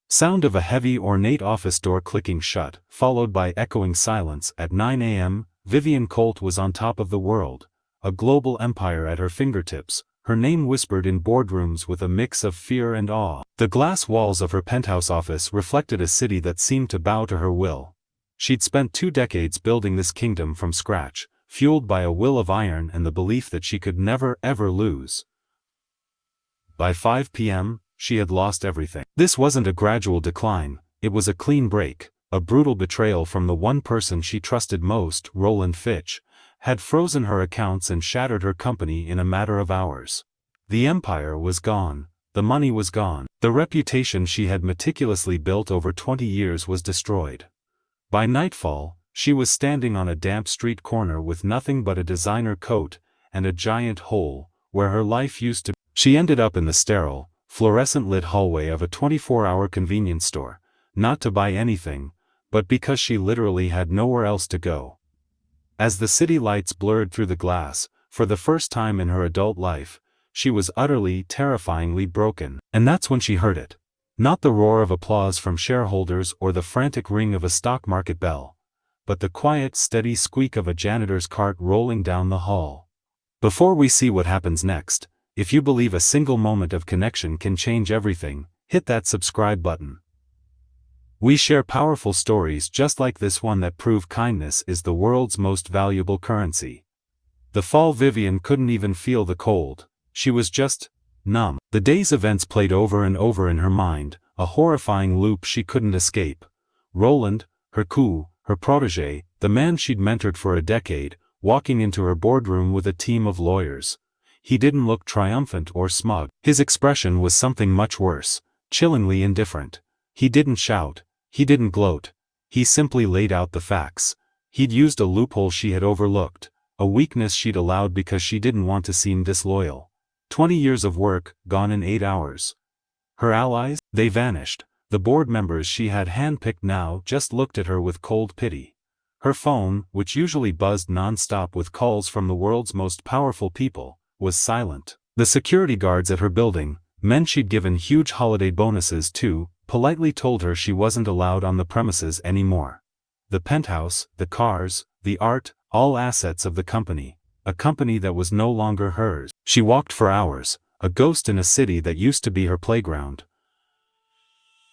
Sound of a heavy ornate office door clicking shut, followed by echoing silence. At 9 a.m., Vivien Colt was on top of the world, a global empire at her fingertips, her name whispered in boardrooms with a mix of fear and awe. The glass walls of her penthouse office reflected a city that seemed to bow to her will. She'd spent 2 decades building this kingdom from scratch, fueled by a will of iron and the belief that she could never ever lose. By 5 p.m., she had lost everything. This wasn't a gradual decline, it was a clean break. A brutal betrayal from the one person she trusted most, Roland Fitch, had frozen her accounts and shattered her company in a matter of hours. The empire was gone, the money was gone, the reputation she had meticulously built over 20 years was destroyed. By nightfall, she was standing on a damp street corner with nothing but a designer coat and a giant hole where her life used to be. She ended up in the sterile, fluorescent-lit hallway of a 24-hour convenience store, not to buy anything, but because she literally had nowhere else to go. As the city lights blurred through the glass, for the first time in her adult life, she was utterly, terrifyingly broken. And that's when she heard it. Not the roar of applause from shareholders or the frantic ring of a stock market bell, but the quiet, steady squeak of a janitor's cart rolling down the hall. Before we see what happens next, if you believe a single moment of connection can change everything, hit that subscribe button. We share powerful stories just like this one that prove kindness is the world's most valuable currency. The fall. Vivien couldn't even feel the cold. She was just numb. The day's events played over and over in her mind, a horrifying loop she couldn't escape. Roland, her coup, her protégé, the man she'd mentored for a decade, walking into her boardroom with a team of lawyers. He didn't look triumphant or smug. His expression was something much worse, chillingly indifferent. He didn't shout. He didn't gloat. He simply laid out the facts. He'd used a loophole she had overlooked, a weakness she'd allowed because she didn't want to seem disloyal. 20 years of work, gone in 8 hours. Her allies? They vanished. The board members she had handpicked now just looked at her with cold pity. Her phone, which usually buzzed non-stop with calls from the world's most powerful people, was silent. The security guards at her building, men she'd given huge holiday bonuses to, politely told her she wasn't allowed on the premises anymore. The penthouse, the cars, the art, all assets of the company, a company that was no longer hers. She walked for hours, a ghost in a city that used to be her playground.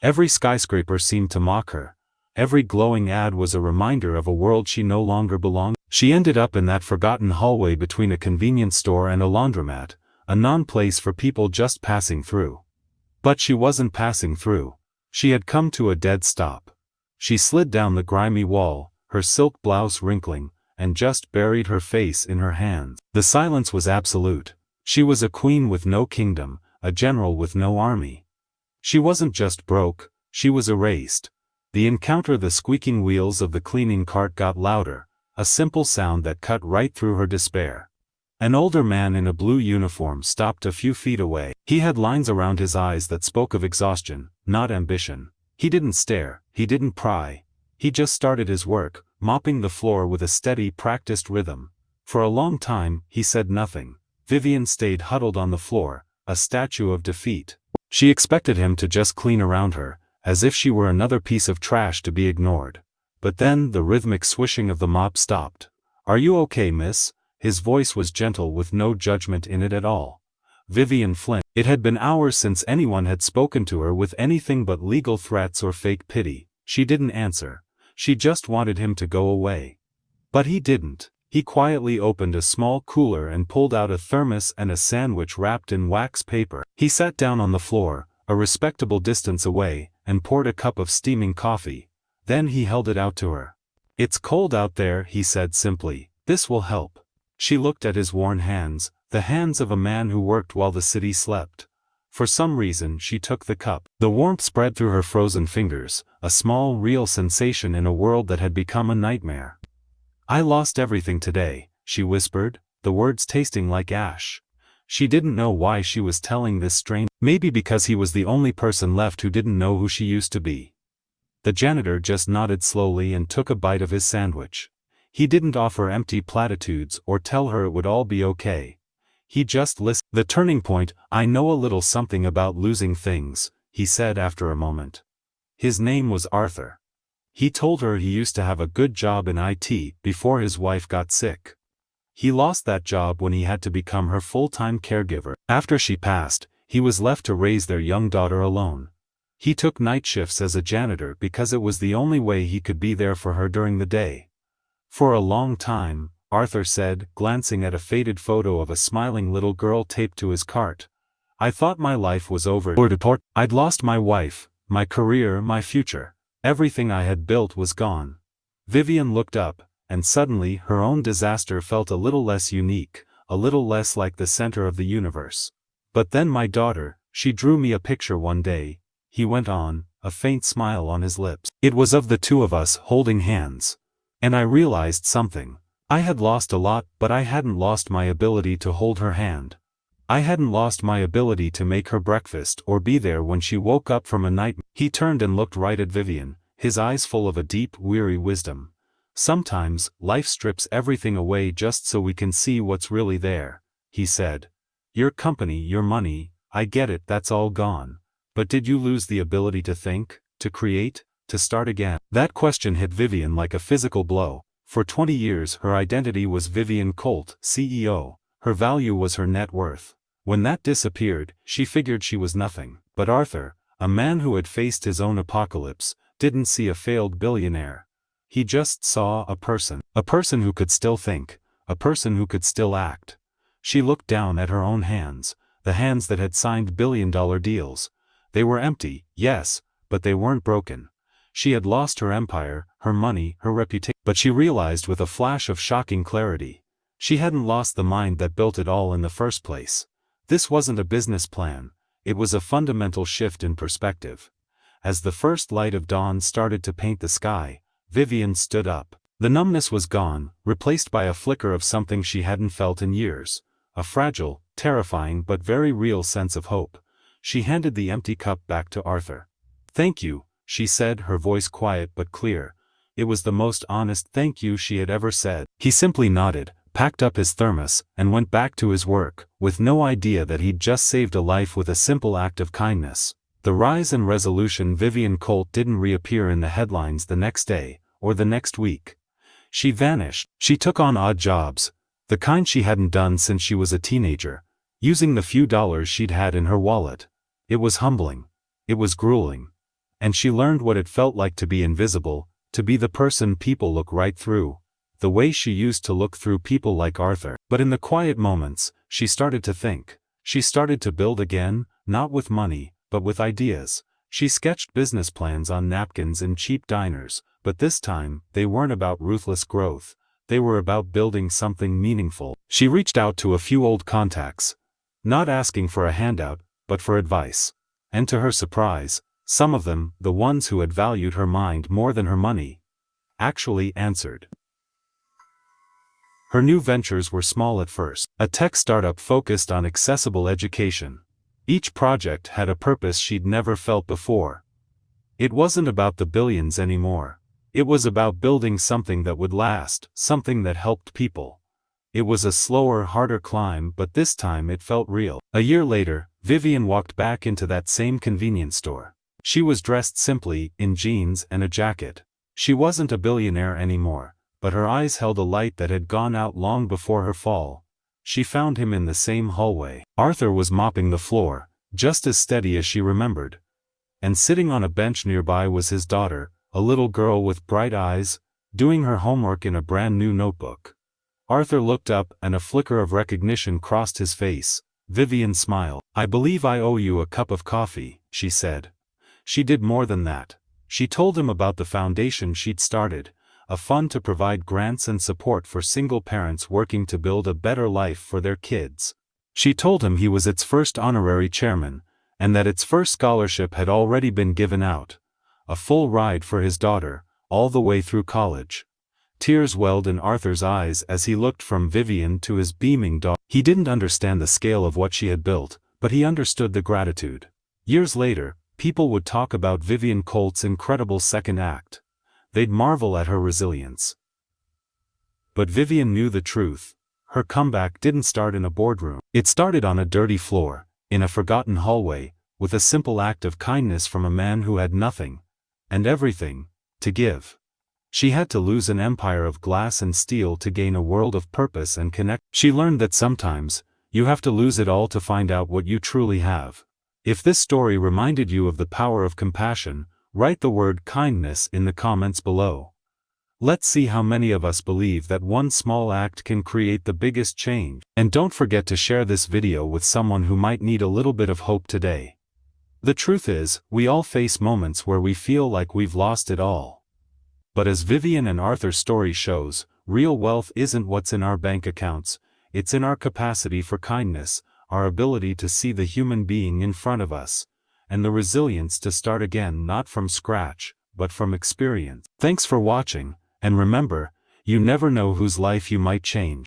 Every skyscraper seemed to mock her. Every glowing ad was a reminder of a world she no longer belonged. She ended up in that forgotten hallway between a convenience store and a laundromat, a non-place for people just passing through. But she wasn't passing through. She had come to a dead stop. She slid down the grimy wall, her silk blouse wrinkling, and just buried her face in her hands. The silence was absolute. She was a queen with no kingdom, a general with no army. She wasn't just broke, she was erased. The encounter. The squeaking wheels of the cleaning cart got louder, a simple sound that cut right through her despair. An older man in a blue uniform stopped a few feet away. He had lines around his eyes that spoke of exhaustion, not ambition. He didn't stare, he didn't pry. He just started his work, mopping the floor with a steady, practiced rhythm. For a long time, he said nothing. Vivien stayed huddled on the floor, a statue of defeat. She expected him to just clean around her, as if she were another piece of trash to be ignored. But then the rhythmic swishing of the mop stopped. "Are you okay, miss?" His voice was gentle with no judgment in it at all. Vivien flinched. It had been hours since anyone had spoken to her with anything but legal threats or fake pity. She didn't answer. She just wanted him to go away. But he didn't. He quietly opened a small cooler and pulled out a thermos and a sandwich wrapped in wax paper. He sat down on the floor, a respectable distance away, and poured a cup of steaming coffee. Then he held it out to her. "It's cold out there," he said simply. "This will help." She looked at his worn hands, the hands of a man who worked while the city slept. For some reason she took the cup. The warmth spread through her frozen fingers, a small, real sensation in a world that had become a nightmare. "I lost everything today," she whispered, the words tasting like ash. She didn't know why she was telling this strange. Maybe because he was the only person left who didn't know who she used to be. The janitor just nodded slowly and took a bite of his sandwich. He didn't offer empty platitudes or tell her it would all be okay. He just listened. "The turning point. I know a little something about losing things," he said after a moment. His name was Arthur. He told her he used to have a good job in IT before his wife got sick. He lost that job when he had to become her full-time caregiver. After she passed, he was left to raise their young daughter alone. He took night shifts as a janitor because it was the only way he could be there for her during the day. For a long time, Arthur said, glancing at a faded photo of a smiling little girl taped to his cart, I thought my life was over. I'd lost my wife, my career, my future. Everything I had built was gone. Vivien looked up, and suddenly her own disaster felt a little less unique, a little less like the center of the universe. But then my daughter, she drew me a picture one day, he went on, a faint smile on his lips. It was of the two of us holding hands. And I realized something. I had lost a lot, but I hadn't lost my ability to hold her hand. I hadn't lost my ability to make her breakfast or be there when she woke up from a nightmare. He turned and looked right at Vivien, his eyes full of a deep, weary wisdom. Sometimes, life strips everything away just so we can see what's really there, he said. Your company, your money, I get it, that's all gone. But did you lose the ability to think, to create, to start again? That question hit Vivien like a physical blow. For 20 years her identity was Vivien Colt, CEO. Her value was her net worth. When that disappeared, she figured she was nothing. But Arthur, a man who had faced his own apocalypse, didn't see a failed billionaire. He just saw a person who could still think, a person who could still act. She looked down at her own hands, the hands that had signed billion-dollar deals. They were empty, yes, but they weren't broken. She had lost her empire, her money, her reputation. But she realized with a flash of shocking clarity, she hadn't lost the mind that built it all in the first place. This wasn't a business plan, it was a fundamental shift in perspective. As the first light of dawn started to paint the sky, Vivien stood up. The numbness was gone, replaced by a flicker of something she hadn't felt in years, a fragile, terrifying but very real sense of hope. She handed the empty cup back to Arthur. Thank you, she said, her voice quiet but clear. It was the most honest thank you she had ever said. He simply nodded, packed up his thermos, and went back to his work, with no idea that he'd just saved a life with a simple act of kindness. The rise and resolution Vivien Colt didn't reappear in the headlines the next day, or the next week. She vanished. She took on odd jobs, the kind she hadn't done since she was a teenager, using the few dollars she'd had in her wallet. It was humbling. It was grueling. And she learned what it felt like to be invisible, to be the person people look right through, the way she used to look through people like Arthur. But in the quiet moments, she started to think. She started to build again, not with money, but with ideas. She sketched business plans on napkins in cheap diners, but this time, they weren't about ruthless growth. They were about building something meaningful. She reached out to a few old contacts, not asking for a handout, but for advice. And to her surprise, some of them, the ones who had valued her mind more than her money, actually answered. Her new ventures were small at first. A tech startup focused on accessible education. Each project had a purpose she'd never felt before. It wasn't about the billions anymore. It was about building something that would last, something that helped people. It was a slower, harder climb, but this time it felt real. A year later, Vivien walked back into that same convenience store. She was dressed simply, in jeans and a jacket. She wasn't a billionaire anymore, but her eyes held a light that had gone out long before her fall. She found him in the same hallway. Arthur was mopping the floor, just as steady as she remembered. And sitting on a bench nearby was his daughter, a little girl with bright eyes, doing her homework in a brand new notebook. Arthur looked up and a flicker of recognition crossed his face. Vivien smiled. I believe I owe you a cup of coffee, she said. She did more than that. She told him about the foundation she'd started, a fund to provide grants and support for single parents working to build a better life for their kids. She told him he was its first honorary chairman, and that its first scholarship had already been given out. A full ride for his daughter, all the way through college. Tears welled in Arthur's eyes as he looked from Vivien to his beaming daughter. He didn't understand the scale of what she had built, but he understood the gratitude. Years later, people would talk about Vivien Colt's incredible second act. They'd marvel at her resilience. But Vivien knew the truth. Her comeback didn't start in a boardroom. It started on a dirty floor, in a forgotten hallway, with a simple act of kindness from a man who had nothing, and everything, to give. She had to lose an empire of glass and steel to gain a world of purpose and connect. She learned that sometimes, you have to lose it all to find out what you truly have. If this story reminded you of the power of compassion, write the word kindness in the comments below. Let's see how many of us believe that one small act can create the biggest change. And don't forget to share this video with someone who might need a little bit of hope today. The truth is, we all face moments where we feel like we've lost it all. But as Vivien and Arthur's story shows, real wealth isn't what's in our bank accounts, it's in our capacity for kindness, our ability to see the human being in front of us, and the resilience to start again not from scratch, but from experience. Thanks for watching, and remember, you never know whose life you might change.